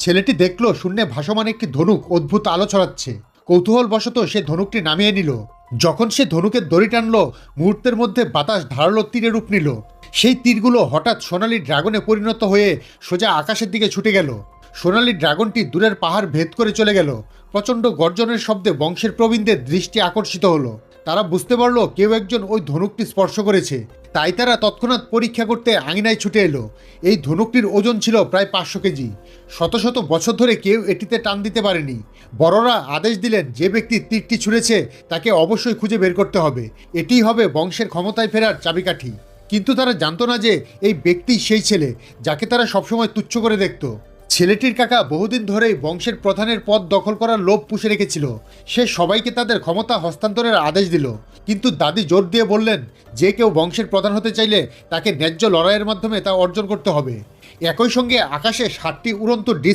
ছেলেটি দেখল শূন্যে ভাসমান একটি ধনুক অদ্ভুত আলো ছড়াচ্ছে। কৌতূহলবশত সে ধনুকটি নামিয়ে নিল। যখন সে ধনুকের দড়ি টানল, মুহূর্তের মধ্যে বাতাস ধারালো তীরে রূপ নিল। সেই তীরগুলো হঠাৎ সোনালি ড্রাগনে পরিণত হয়ে সোজা আকাশের দিকে ছুটে গেল। সোনালি ড্রাগনটি দূরের পাহাড় ভেদ করে চলে গেল। প্রচণ্ড গর্জনের শব্দে বংশের প্রবীণদের দৃষ্টি আকর্ষিত হলো। তারা বুঝতে পারল কেউ একজন ওই ধনুকটি স্পর্শ করেছে। তাই তারা তৎক্ষণাৎ পরীক্ষা করতে আঙিনায় ছুটে এলো। এই ধনুকটির ওজন ছিল প্রায় 500 কেজি। শত শত বছর ধরে কেউ এটিতে টান দিতে পারেনি। বড়রা আদেশ দিলেন, যে ব্যক্তি তীরটি ছুঁড়েছে তাকে অবশ্যই খুঁজে বের করতে হবে। এটিই হবে বংশের ক্ষমতায় ফেরার চাবিকাঠি। কিন্তু তারা জানতো না যে এই ব্যক্তি সেই ছেলে যাকে তারা সবসময় তুচ্ছ করে দেখত। ছেলেটির কাকা বহুদিন ধরেই বংশের প্রধানের পদ দখল করার লোভ পুষে রেখেছিল। সে সবাইকে তাদের ক্ষমতা হস্তান্তরের আদেশ দিল। কিন্তু দাদি জোর দিয়ে বললেন, যে কেউ বংশের প্রধান হতে চাইলে তাকে ন্যায্য লড়াইয়ের মাধ্যমে তা অর্জন করতে হবে। একই সঙ্গে আকাশে 7টি উড়ন্ত ডিস্ক